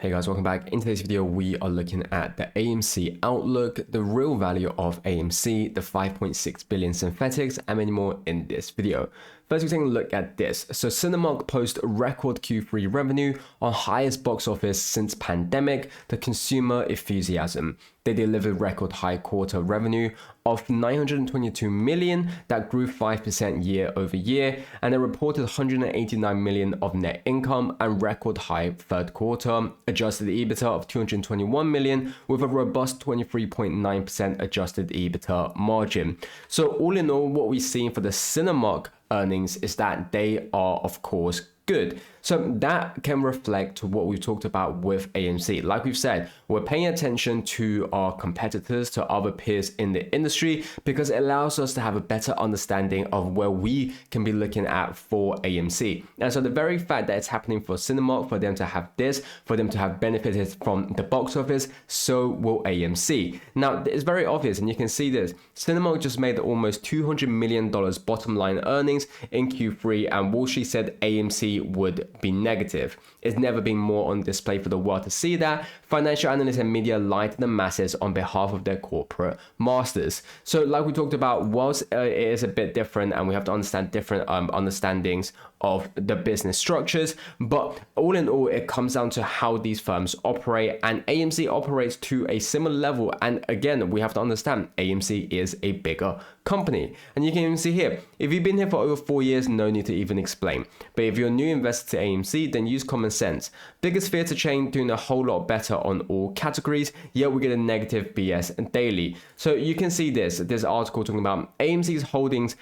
Hey guys, welcome back. In today's video, we are looking at the AMC outlook, the real value of AMC, the 5.6 billion synthetics, and many more in this video. First, we're taking a look at this. So Cinemark post record Q3 revenue on highest box office since pandemic, the consumer enthusiasm. They delivered record high quarter revenue of 922 million that grew 5% year over year, and they reported 189 million of net income and record high third quarter adjusted EBITDA of 221 million with a robust 23.9% adjusted EBITDA margin. So all in all, what we're seeing for the Cinemark earnings is that they are, of course, good. So that can reflect to what we've talked about with AMC. Like we've said, we're paying attention to our competitors, to other peers in the industry, because it allows us to have a better understanding of where we can be looking at for AMC. And so the very fact that it's happening for Cinemark, for them to have this, for them to have benefited from the box office, so will AMC. Now, it's very obvious, and you can see this. Cinemark just made almost $200 million bottom line earnings in Q3, and Wall Street said AMC would be negative. It's never been more on display for the world to see that. Financial analysts and media lie to the masses on behalf of their corporate masters. So like we talked about, whilst it is a bit different and we have to understand different understandings of the business structures, but all in all, it comes down to how these firms operate, and AMC operates to a similar level. And again, we have to understand AMC is a bigger company. And you can even see here, if you've been here for over 4 years, no need to even explain. But if you're a new investor to AMC, then use common sense. Biggest theatre chain doing a whole lot better on all categories, yet we get a negative BS daily. So you can see this article talking about AMC's holdings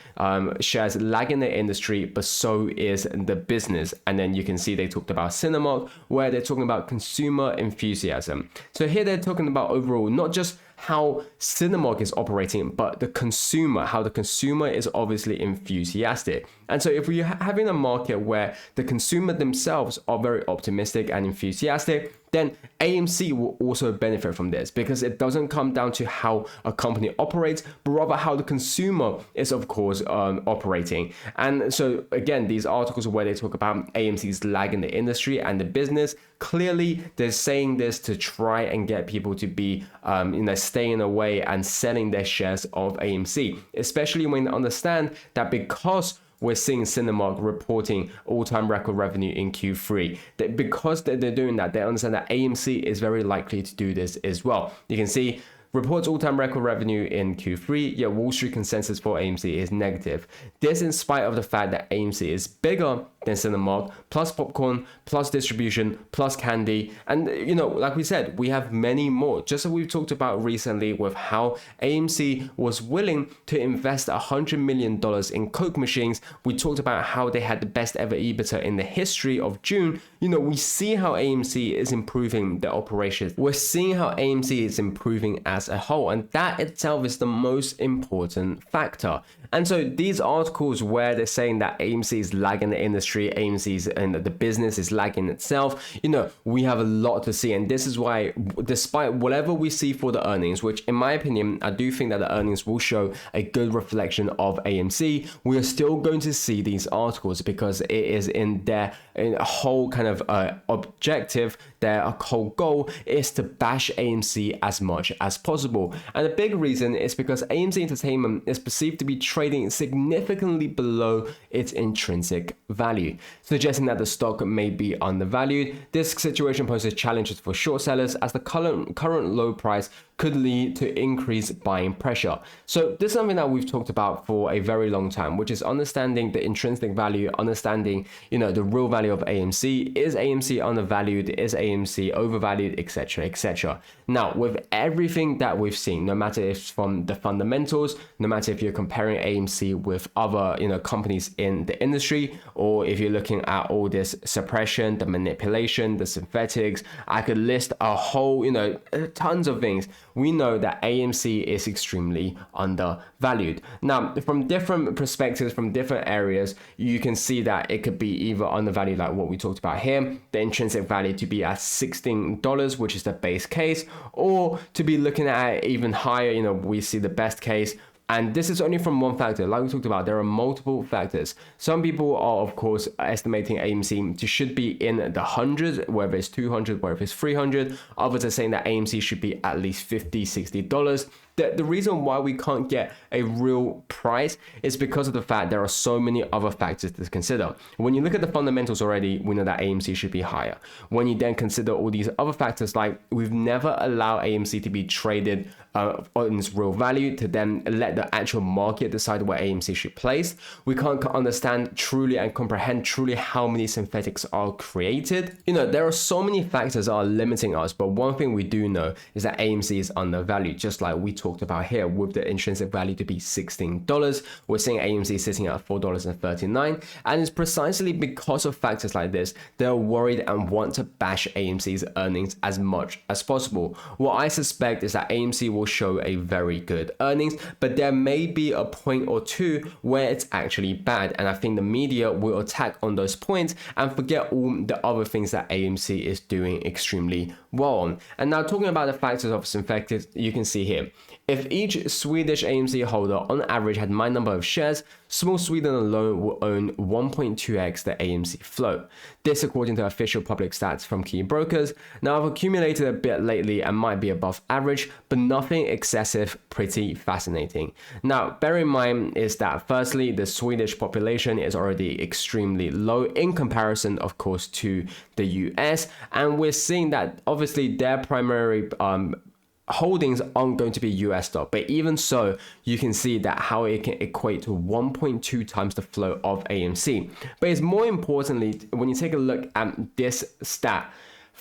shares lagging the industry, but so is the business. And then you can see they talked about Cinemark, where they're talking about consumer enthusiasm. So here they're talking about overall, not just how Cinemark is operating, but the consumer, how the consumer is obviously enthusiastic. And so if we're having a market where the consumer themselves are very optimistic and enthusiastic, then AMC will also benefit from this, because it doesn't come down to how a company operates, but rather how the consumer is, of course, operating. And so again, these articles where they talk about AMC's lag in the industry and the business, clearly they're saying this to try and get people to be staying away and selling their shares of AMC, especially when they understand that because we're seeing Cinemark reporting all-time record revenue in Q3. Because they're doing that, they understand that AMC is very likely to do this as well. You can see reports all-time record revenue in Q3, yet Wall Street consensus for AMC is negative. This in spite of the fact that AMC is bigger than Cinemark, plus popcorn, plus distribution, plus candy. And like we said, we have many more. Just as we've talked about recently with how AMC was willing to invest $100 million in Coke machines. We talked about how they had the best ever EBITDA in the history of June. We see how AMC is improving their operations. We're seeing how AMC is improving as a whole, and that itself is the most important factor. And so these articles where they're saying that AMC is lagging the industry, AMC's and the business is lagging itself, we have a lot to see. And this is why, despite whatever we see for the earnings, which in my opinion, I do think that the earnings will show a good reflection of AMC, we are still going to see these articles because it is in their whole kind of objective, their whole goal is to bash AMC as much as possible. And the big reason is because AMC Entertainment is perceived to be trading significantly below its intrinsic value, suggesting that the stock may be undervalued. This situation poses challenges for short sellers as the current low price could lead to increased buying pressure. So this is something that we've talked about for a very long time, which is understanding the intrinsic value, understanding, the real value of AMC. Is AMC undervalued? Is AMC overvalued? Etc. etc. Now, with everything that we've seen, no matter if it's from the fundamentals, no matter if you're comparing AMC with other, companies in the industry, or if you're looking at all this suppression, the manipulation, the synthetics, I could list a whole, tons of things. We know that AMC is extremely undervalued. Now, from different perspectives, from different areas, you can see that it could be either undervalued, like what we talked about here, the intrinsic value to be at $16, which is the base case, or to be looking at even higher, we see the best case And this is only from one factor. Like we talked about, there are multiple factors. Some people are, of course, estimating AMC should be in the hundreds, whether it's 200, whether it's 300. Others are saying that AMC should be at least $50, $60. The reason why we can't get a real price is because of the fact there are so many other factors to consider. When you look at the fundamentals already, we know that AMC should be higher. When you then consider all these other factors, like we've never allowed AMC to be traded on its real value to then let the actual market decide where AMC should place. We can't understand truly and comprehend truly how many synthetics are created. You know, there are so many factors that are limiting us, but one thing we do know is that AMC is undervalued, just like we talked about here with the intrinsic value to be $16. We're seeing AMC sitting at $4.39, and it's precisely because of factors like this they're worried and want to bash AMC's earnings as much as possible. What I suspect is that AMC will show a very good earnings, but there may be a point or two where it's actually bad, and I think the media will attack on those points and forget all the other things that AMC is doing extremely well on. And now talking about the factors of synthetics, you can see here, if each Swedish AMC holder on average had my number of shares, small Sweden alone will own 1.2x the AMC float. This according to official public stats from key brokers. Now I've accumulated a bit lately and might be above average, but nothing excessive, pretty fascinating. Now bear in mind is that firstly, the Swedish population is already extremely low in comparison, of course, to the US, and we're seeing that obviously their primary holdings aren't going to be US stock, but even so, you can see that how it can equate to 1.2 times the flow of AMC. But it's more importantly, when you take a look at this stat,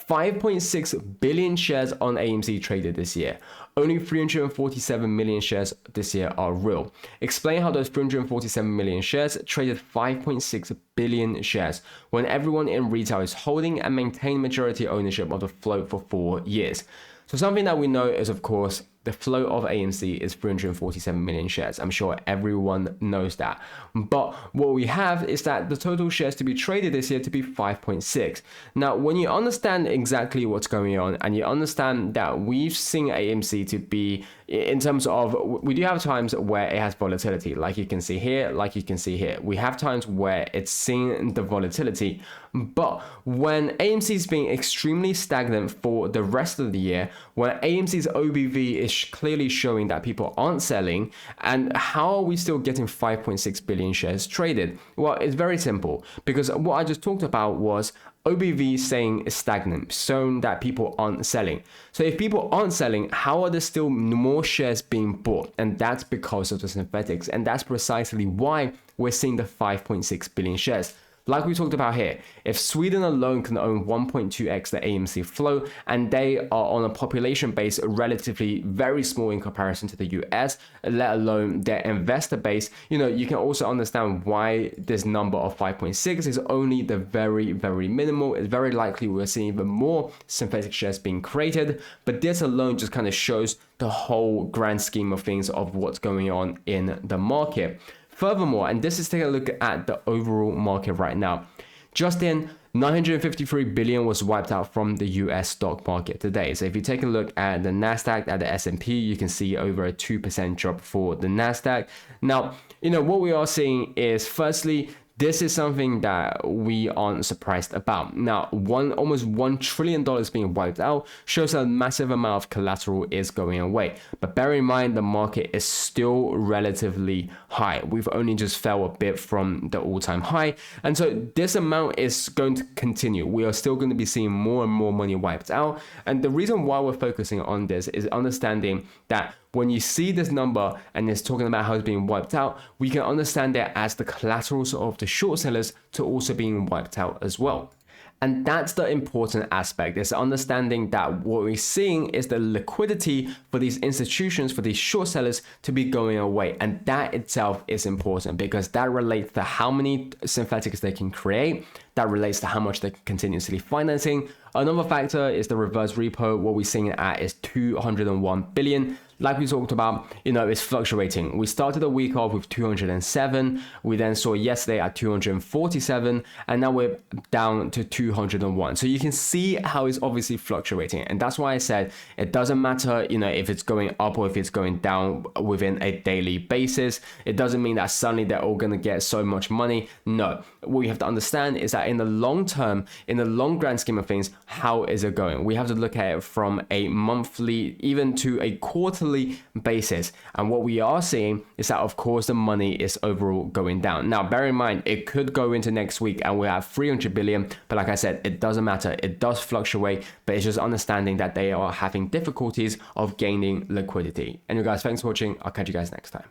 5.6 billion shares on AMC traded this year. Only 347 million shares this year are real. Explain how those 347 million shares traded 5.6 billion shares when everyone in retail is holding and maintain majority ownership of the float for 4 years. So something that we know is, of course, the float of AMC is 347 million shares. I'm sure everyone knows that. But what we have is that the total shares to be traded this year to be 5.6. Now, when you understand exactly what's going on and you understand that we've seen AMC to be, in terms of, we do have times where it has volatility, like you can see here, like you can see here. We have times where it's seeing the volatility. But when AMC is being extremely stagnant for the rest of the year, when AMC's OBV is clearly showing that people aren't selling, and how are we still getting 5.6 billion shares traded? Well, it's very simple, because what I just talked about was OBV saying stagnant, showing that people aren't selling. So if people aren't selling, how are there still more shares being bought? And that's because of the synthetics, and that's precisely why we're seeing the 5.6 billion shares. Like we talked about here, if Sweden alone can own 1.2x the AMC float, and they are on a population base relatively very small in comparison to the US, let alone their investor base, you know, you can also understand why this number of 5.6 is only the very, very minimal. It's very likely we're seeing even more synthetic shares being created, but this alone just kind of shows the whole grand scheme of things of what's going on in the market. Furthermore, and this is taking a look at the overall market right now, just in 953 billion was wiped out from the US stock market today. So if you take a look at the Nasdaq, at the S&P, you can see over a 2% drop for the Nasdaq. Now, you know, what we are seeing is, firstly, this is something that we aren't surprised about. Now, almost $1 trillion being wiped out shows a massive amount of collateral is going away. But bear in mind, the market is still relatively high. We've only just fell a bit from the all-time high. And so this amount is going to continue. We are still going to be seeing more and more money wiped out. And the reason why we're focusing on this is understanding that when you see this number and it's talking about how it's being wiped out, we can understand it as the collaterals of the short sellers to also being wiped out as well. And that's the important aspect, is understanding that what we're seeing is the liquidity for these institutions, for these short sellers to be going away. And that itself is important because that relates to how many synthetics they can create. That relates to how much they're continuously financing. Another factor is the reverse repo. What we're seeing it at is 201 billion. like we talked about, it's fluctuating. We started the week off with 207. We then saw yesterday at 247, and now we're down to 201. So you can see how it's obviously fluctuating. And that's why I said it doesn't matter, if it's going up or if it's going down within a daily basis. It doesn't mean that suddenly they're all going to get so much money. No, what we have to understand is that in the long term, in the long grand scheme of things, how is it going? We have to look at it from a monthly, even to a quarterly basis. And what we are seeing is that, of course, the money is overall going down. Now, bear in mind, it could go into next week and we're at 300 billion. But like I said, it doesn't matter. It does fluctuate, but it's just understanding that they are having difficulties of gaining liquidity. Anyway, guys, thanks for watching. I'll catch you guys next time.